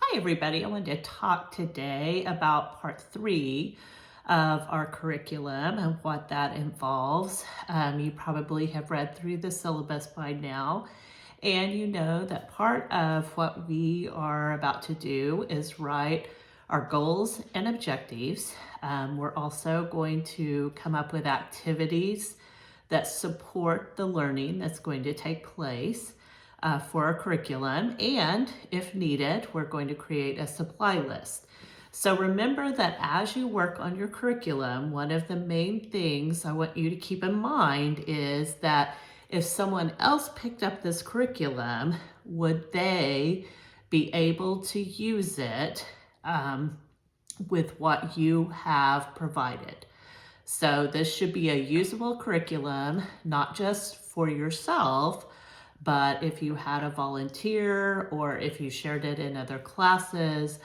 Hi, everybody. I wanted to talk today about part 3 of our curriculum and what that involves. You probably have read through the syllabus by now, and you know that part of what we are about to do is write our goals and objectives. We're also going to come up with activities that support the learning that's going to take place for our curriculum. And if needed, we're going to create a supply list. So remember that as you work on your curriculum, one of the main things I want you to keep in mind is that if someone else picked up this curriculum, would they be able to use it with what you have provided? So this should be a usable curriculum, not just for yourself, but if you had a volunteer or if you shared it in other classes,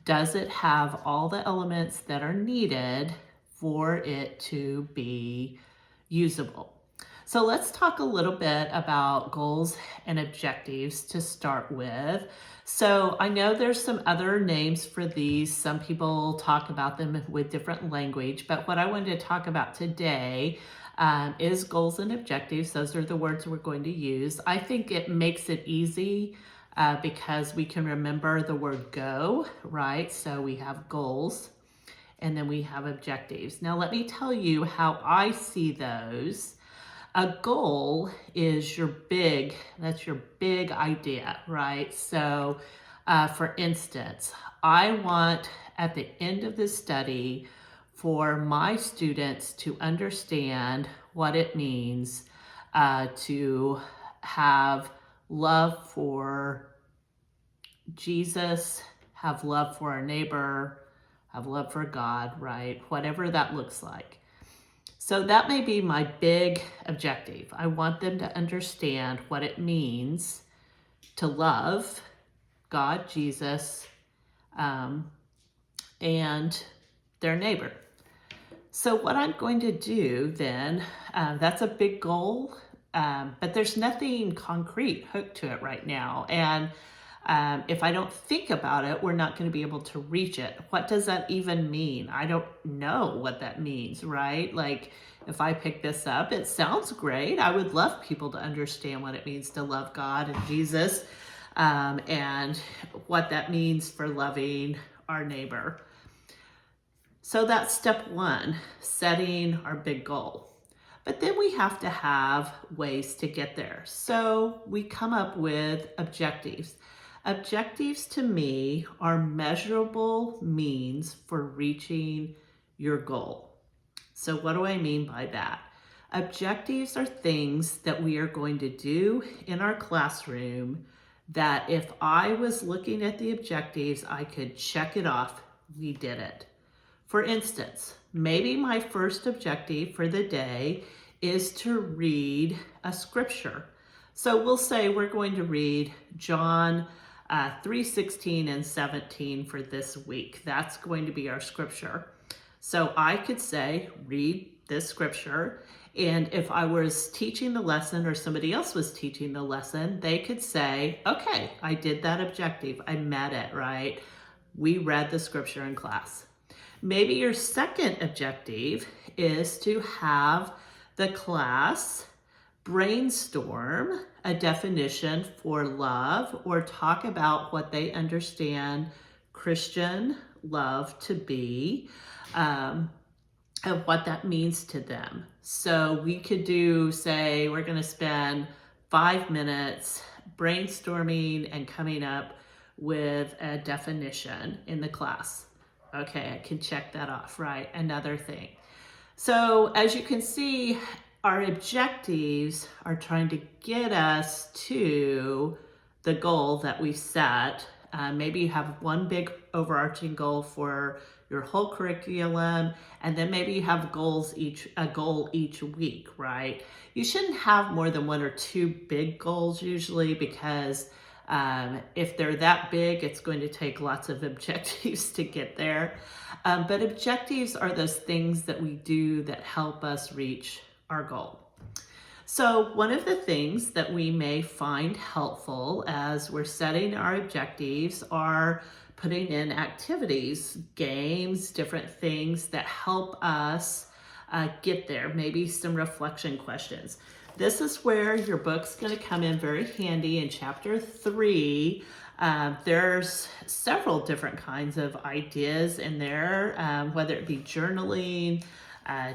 does it have all the elements that are needed for it to be usable? So let's talk a little bit about goals and objectives to start with. So I know there's some other names for these. Some people talk about them with different language, but what I wanted to talk about today is goals and objectives. Those are the words we're going to use. I think it makes it easy because we can remember the word go, right? So we have goals and then we have objectives. Now let me tell you how I see those. A goal is that's your big idea, right? So for instance, I want at the end of the study for my students to understand what it means to have love for Jesus, have love for our neighbor, have love for God, right? Whatever that looks like. So that may be my big objective. I want them to understand what it means to love God, Jesus, and their neighbor. So what I'm going to do then, that's a big goal, but there's nothing concrete hooked to it right now. And if I don't think about it, we're not going to be able to reach it. What does that even mean? I don't know what that means, right? Like if I pick this up, it sounds great. I would love people to understand what it means to love God and Jesus, and what that means for loving our neighbor. So that's step one, setting our big goal. But then we have to have ways to get there. So we come up with objectives. Objectives to me are measurable means for reaching your goal. So what do I mean by that? Objectives are things that we are going to do in our classroom that if I was looking at the objectives, I could check it off, we did it. For instance, maybe my first objective for the day is to read a scripture. So we'll say we're going to read John 3:16 and 17 for this week. That's going to be our scripture. So I could say, read this scripture. And if I was teaching the lesson or somebody else was teaching the lesson, they could say, okay, I did that objective. I met it, right? We read the scripture in class. Maybe your second objective is to have the class brainstorm a definition for love or talk about what they understand Christian love to be, and what that means to them. So we could do, say, we're going to spend 5 minutes brainstorming and coming up with a definition in the class. Okay, I can check that off, right? Another thing. So as you can see, our objectives are trying to get us to the goal that we set. Maybe you have one big overarching goal for your whole curriculum, and then maybe you have a goal each week, right? You shouldn't have more than 1 or 2 big goals usually, because if they're that big, it's going to take lots of objectives to get there. But objectives are those things that we do that help us reach our goal. So, one of the things that we may find helpful as we're setting our objectives are putting in activities, games, different things that help us get there, maybe some reflection questions. This is where your book's going to come in very handy in chapter 3. There's several different kinds of ideas in there, whether it be journaling,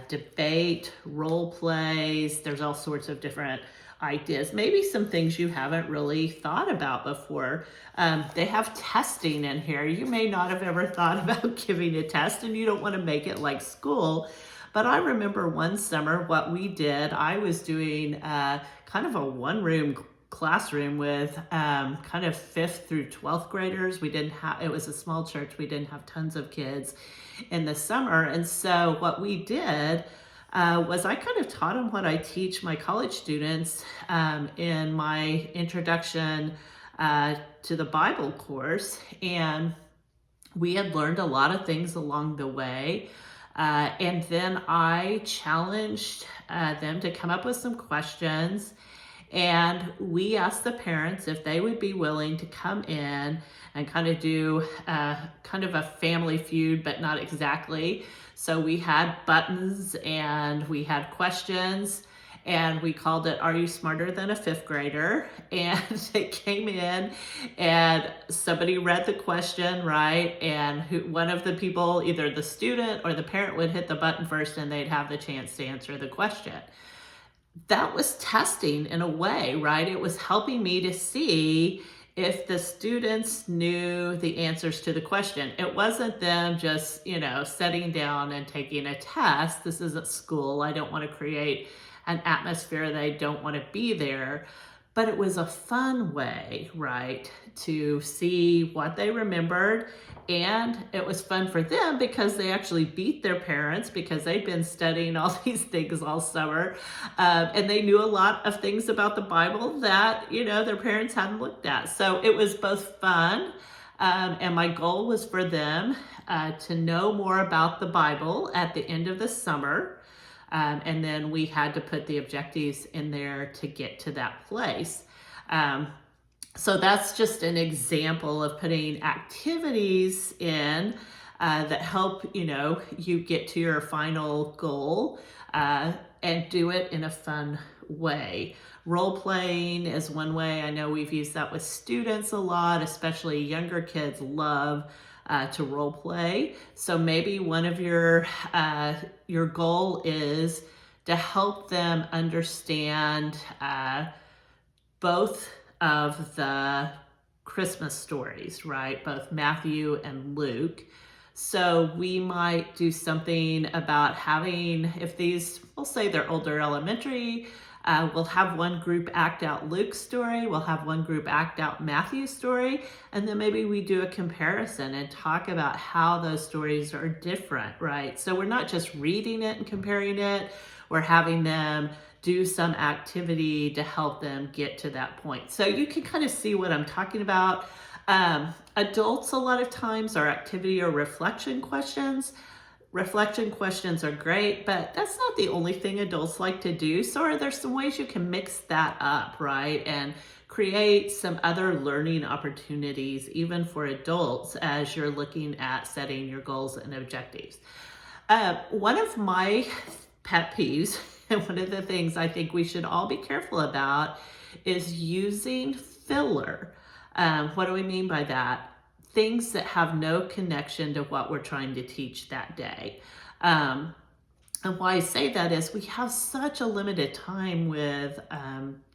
debate, role plays. There's all sorts of different ideas, maybe some things you haven't really thought about before. They have testing in here. You may not have ever thought about giving a test, and you don't want to make it like school. But I remember one summer what we did. I was doing kind of a one-room classroom with kind of 5th through 12th graders. We didn't have, it was a small church. We didn't have tons of kids in the summer. And so what we did was I kind of taught them what I teach my college students in my introduction to the Bible course. And we had learned a lot of things along the way. And then I challenged them to come up with some questions. And we asked the parents if they would be willing to come in and kind of do kind of a family feud, but not exactly. So we had buttons and we had questions, and we called it, Are You Smarter Than a Fifth Grader? And it came in and somebody read the question, right? And one of the people, either the student or the parent, would hit the button first and they'd have the chance to answer the question. That was testing in a way, right? It was helping me to see if the students knew the answers to the question. It wasn't them just, sitting down and taking a test. This isn't school. I don't want to create an atmosphere they don't want to be there. But it was a fun way, right, to see what they remembered. And it was fun for them because they actually beat their parents because they'd been studying all these things all summer. And they knew a lot of things about the Bible that, their parents hadn't looked at. So it was both fun. And my goal was for them to know more about the Bible at the end of the summer. And then we had to put the objectives in there to get to that place. So that's just an example of putting activities in that help, you get to your final goal and do it in a fun way. Role playing is one way. I know we've used that with students a lot, especially younger kids love to role play. So maybe one of your goal is to help them understand both of the Christmas stories, right? Both Matthew and Luke. So we might do something about having, if these, we'll say they're older elementary, we'll have one group act out Luke's story, we'll have one group act out Matthew's story, and then maybe we do a comparison and talk about how those stories are different, right? So we're not just reading it and comparing it, we're having them do some activity to help them get to that point. So you can kind of see what I'm talking about. Adults, a lot of times, are activity or reflection questions. Reflection questions are great, but that's not the only thing adults like to do. So there's some ways you can mix that up, right? And create some other learning opportunities, even for adults, as you're looking at setting your goals and objectives. One of my pet peeves, and one of the things I think we should all be careful about, is using filler. What do we mean by that? Things that have no connection to what we're trying to teach that day. And why I say that is we have such a limited time with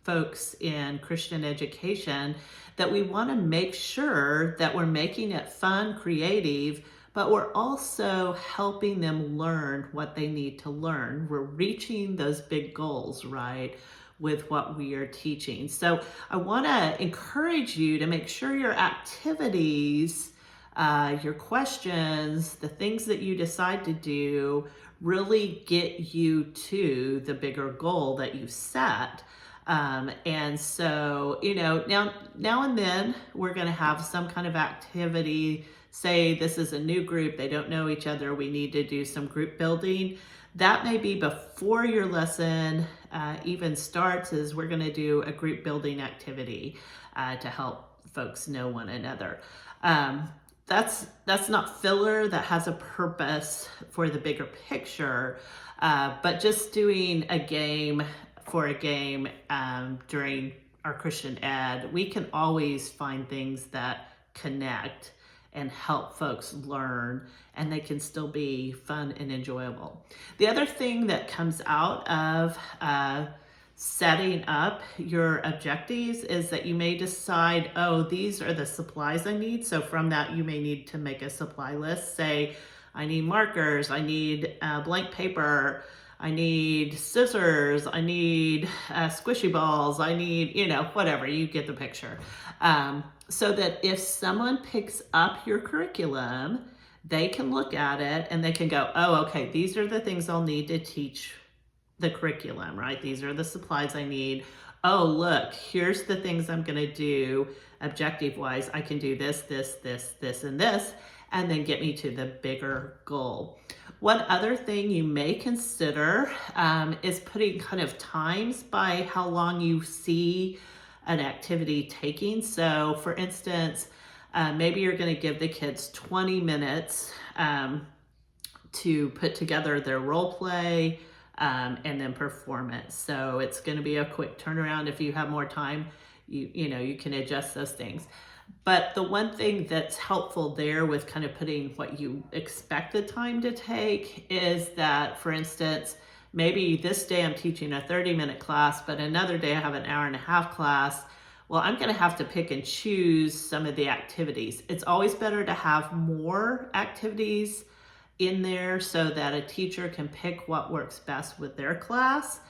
folks in Christian education that we want to make sure that we're making it fun, creative, but we're also helping them learn what they need to learn. We're reaching those big goals, right, with what we are teaching. So I want to encourage you to make sure your activities, your questions, the things that you decide to do really get you to the bigger goal that you set. And so, now and then we're going to have some kind of activity. Say this is a new group, they don't know each other, we need to do some group building. That may be before your lesson, even starts is we're going to do a group building activity to help folks know one another. That's not filler. That has a purpose for the bigger picture. But just doing a game for a game during our Christian ed, we can always find things that connect and help folks learn, and they can still be fun and enjoyable. The other thing that comes out of setting up your objectives is that you may decide, oh, these are the supplies I need. So from that, you may need to make a supply list. Say, I need markers, I need blank paper, I need scissors, I need squishy balls, I need, whatever, you get the picture. So that if someone picks up your curriculum, they can look at it and they can go, oh, okay, these are the things I'll need to teach the curriculum, right? These are the supplies I need. Oh, look, here's the things I'm going to do objective-wise. I can do this, this, this, this, and this, and then get me to the bigger goal. One other thing you may consider is putting kind of times by how long you see an activity taking. So for instance, maybe you're going to give the kids 20 minutes to put together their role play and then perform it. So it's going to be a quick turnaround. If you have more time, you can adjust those things. But the one thing that's helpful there with kind of putting what you expect the time to take is that, for instance, maybe this day I'm teaching a 30-minute class, but another day I have an hour-and-a-half class. Well, I'm going to have to pick and choose some of the activities. It's always better to have more activities in there so that a teacher can pick what works best with their class.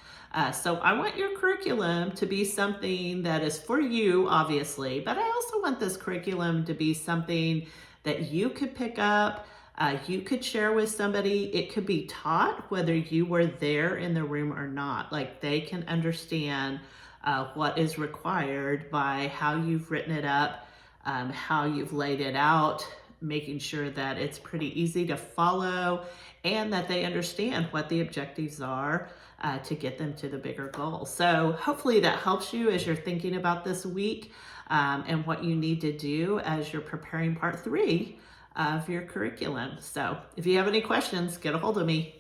So I want your curriculum to be something that is for you, obviously, but I also want this curriculum to be something that you could pick up, you could share with somebody. It could be taught whether you were there in the room or not. Like, they can understand what is required by how you've written it up, how you've laid it out, making sure that it's pretty easy to follow and that they understand what the objectives are to get them to the bigger goal. So hopefully that helps you as you're thinking about this week and what you need to do as you're preparing part 3 of your curriculum. So if you have any questions, get a hold of me.